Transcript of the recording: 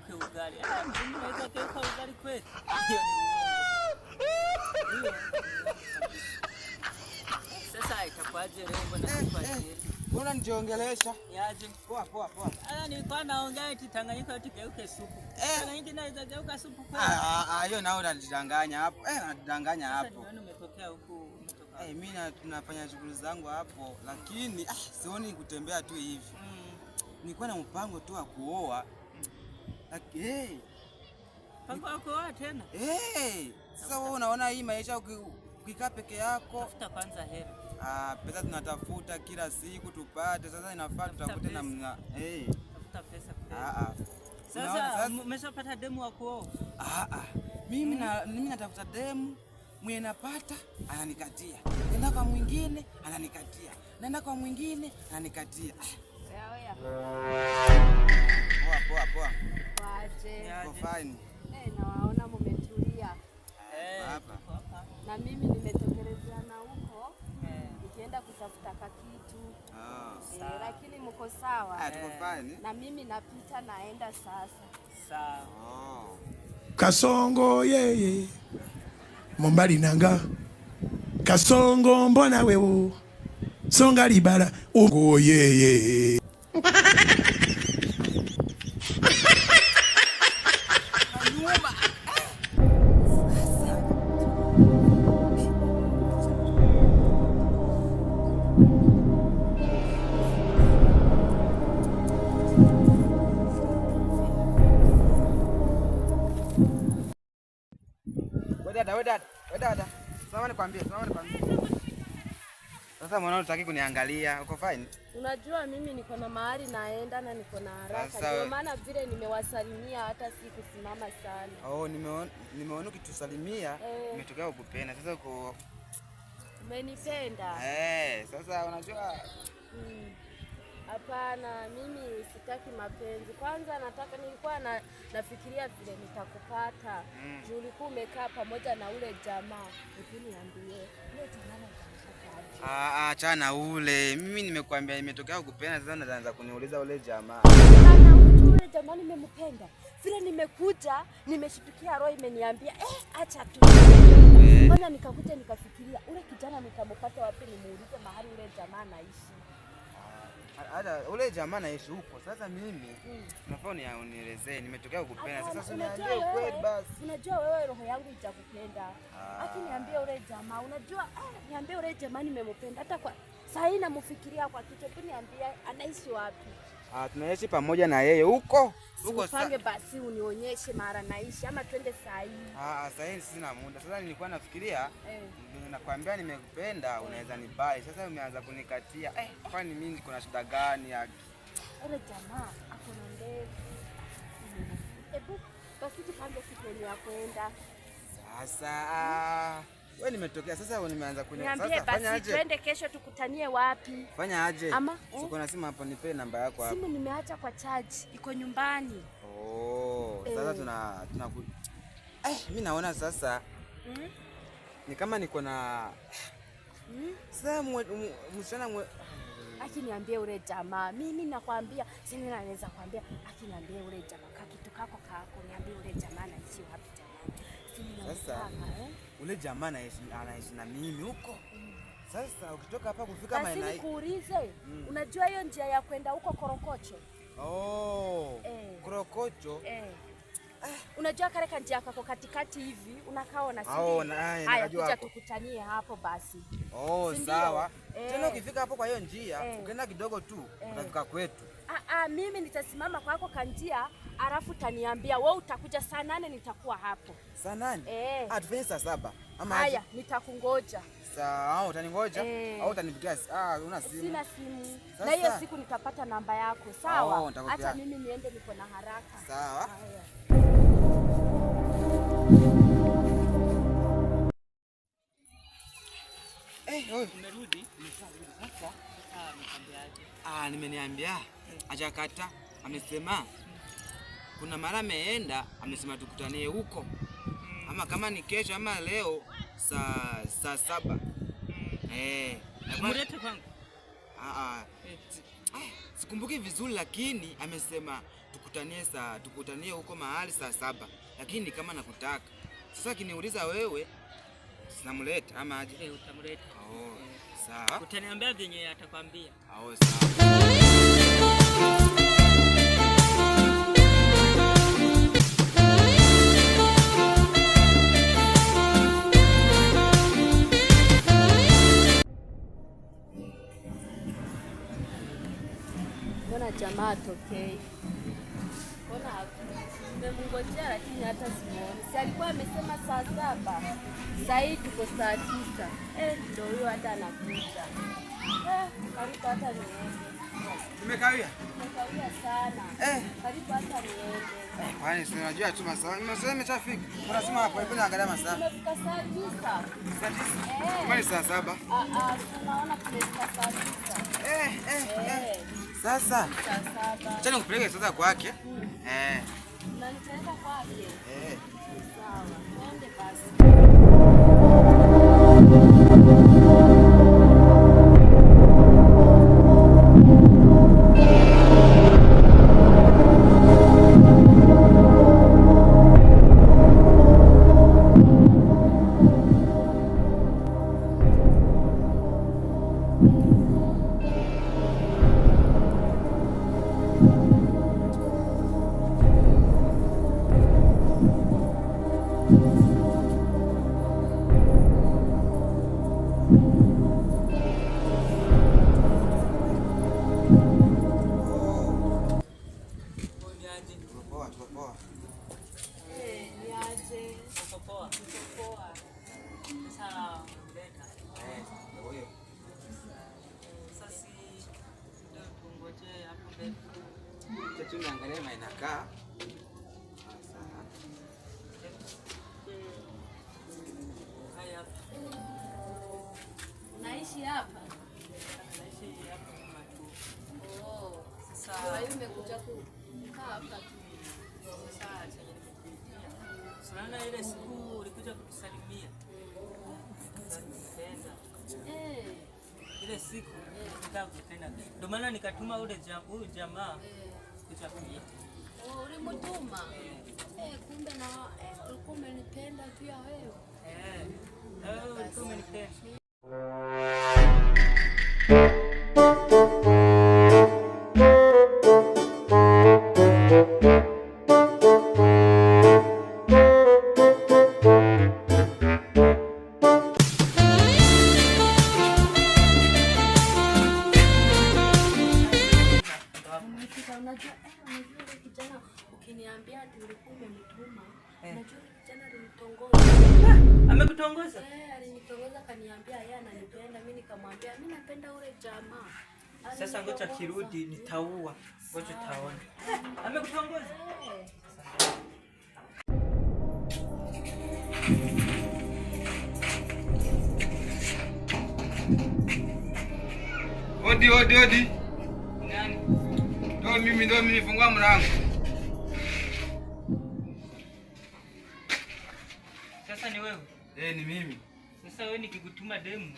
ageuke ugali. Mimi naweza geuka ugali kweli? Sasa itakuwaje leo bwana nipatie? Mbona nijiongelesha? Yaje? Poa. Nilikuwa naongea eti Tanganyika eti geuke supu. Tanganyika inaweza geuka supu kweli? Hiyo nao unadanganya hapo. Unadanganya hapo. Sasa ndio umetokea huku. Mimi tunafanya shughuli zangu hapo, lakini sioni kutembea tu hivi. Nilikuwa na mpango tu wa kuoa. Lakini mpango wa kuoa tena? Sasa wewe unaona hii maisha ukikaa peke yako. Tafuta kwanza hela. Pesa tunatafuta kila siku tupate. Sasa inafaa tutafute namna. Tafuta pesa. Sasa umeshapata demu wa kuoa? Mimi natafuta demu mwenye napata ananikatia. Nenda kwa mwingine ananikatia. Nenda kwa mwingine ananikatia. Poa. Waje. Fine. Nawaona mmetulia. Hapa. Na mimi nimetekelezana huko. Nikienda kutafuta kitu. Lakini mko sawa? Tuko fine. Na mimi napita naenda sasa. Sawa. Kasongo yeye. Mombali nanga. Kasongo mbona wewe? Songa libala. Ugo yeye. Dada. Sasa nikwambie. Sasa mwanao unataka kuniangalia, uko fine? Unajua mimi niko na mahali naenda na niko na haraka. Ndio maana vile nimewasalimia hata si kusimama sana. Nimeona ukitusalimia, umetokea ukupenda. Sasa uko umenipenda? Sasa unajua hapana, mimi sitaki mapenzi. Kwanza nilikuwa nafikiria vile nitakupata. Juu ulikuwa umekaa pamoja na ule jamaa. Niambie, ule jamaa anataka achana ule. Mimi nimekuambia nimetokea kukupenda, sasa unaanza kuniuliza ule jamaa. Ule jamaa nimempenda. Vile nimekuja, nimeshtukia roho imeniambia, acha tu. Mbona nikakuja nikafikiria ule kijana nitampata wapi nimuulize mahali ule jamaa anaishi. Hata ule jamaa naishi huko. Sasa mimi nafaa unielezee nimetokea kukupenda. Sasa uniambie ukweli basi. Unajua wewe roho yangu itakupenda. Niambie ule jamaa. Unajua niambie ule jamaa nimempenda. Hata kwa saa hii namfikiria kwa kichwa. Niambie anaishi wapi? Tunaishi pamoja na yeye huko. Upange basi unionyeshe mara naishi ama twende saa hii. Saa hii sina muda. Sasa nilikuwa nafikiria nakwambia nimekupenda, unaweza nibai. Sasa umeanza kunikatia. Kwani mimi niko na shida gani yake? Ule jamaa ako na ndevu. Basi tupange siku ya kwenda. Sasa wewe nimetokea sasa nimeanza sasa fanya aje? Twende kesho tukutanie wapi? Fanya aje? Ama siko na simu hapo, nipe namba yako hapo. Simu nimeacha kwa charge, iko nyumbani. Sasa mimi naona sasa ni kama niko na sasa msichana akiniambia ule jamaa, mimi nakwambia, sina naweza kwambia, akiniambia ule jamaa kitu kako niambie ule jamaa anaishi wapi jamaa. Sasa ule jamaa anaishi na mimi huko. Sasa ukitoka hapa kufika maeneo basi nikuulize, unajua hiyo njia ya kwenda huko Korokocho? Korokocho. Unajua kale njia kako katikati hivi unakaona sisi. Haya kuja tukutanie hapo basi. Sawa. Tena ukifika hapo kwa hiyo njia, ukienda kidogo tu utafika kwetu. Mimi nitasimama kwako kanjia, alafu taniambia wewe utakuja saa 8 nitakuwa hapo. Saa 8? Tufanye saa 7. Ama haya nitakungoja. Sawa, utaningoja au utanipigia? Una simu? Sina simu. Na hiyo siku nitapata namba yako, sawa? Acha mimi niende, niko na haraka. Sawa. Umerudi? Sasa nikamwambiaje? Nimeniambia ajakata, amesema kuna mara ameenda, amesema tukutanie huko. Ama kama ni kesho ama leo saa 7. Mlete kwangu. Sikumbuki vizuri, lakini amesema tukutanie huko mahali saa 7. Lakini kama nakutaka. Sasa kiniuliza wewe sinamleta ama aje? Utamleta. Oh, sawa. Utaniambia venye atakwambia. Oh, sawa. Mbona jamaa atokei? Mbona nimemngojea lakini hata simuoni. Si alikuwa amesema saa 7. Sasa hivi tuko saa 9. Ndio huyo hata anakuja. Karibu hata niende. Nimekawia? Nimekawia sana. Karibu hata niende. Kwani si unajua tu masaa. Masaa imeshafika. Unasema hapo hebu angalia masaa. Tumefika saa 9. Saa 9? Kwani saa 7? Tunaona tumefika saa 9. Sasa. Saa 7. Acha nikupeleke sasa kwake. Na nitaenda kwake. Sawa. Twende basi. Tunaangalia maana inakaa. Naishi hapa. Naishi hapa tu. Oh. Sasa wewe umekuja kukaa hapa tu. Sasa chenye nimekuja. Sana ile siku ulikuja kutusalimia. Ile siku nitakupenda. Ndio maana nikatuma huyu jamaa kuja kuja. Oh, ulimtuma? Kumbe na ulikuwa umenipenda pia wewe. Ulikuwa umenipenda. Ukiniambia ati ulikuwa umenituma, unajua kijana alinitongoza. Amekutongoza? Alinitongoza kaniambia yeye ananipenda, mimi nikamwambia mimi napenda ule jamaa. Sasa ngoja kirudi nitaua. Ngoja taona. Amekutongoza? Odi. Nani? Ndio mimi fungua mlango. Sasa ni wewe? Ni mimi. Sasa wewe nikikutuma demu.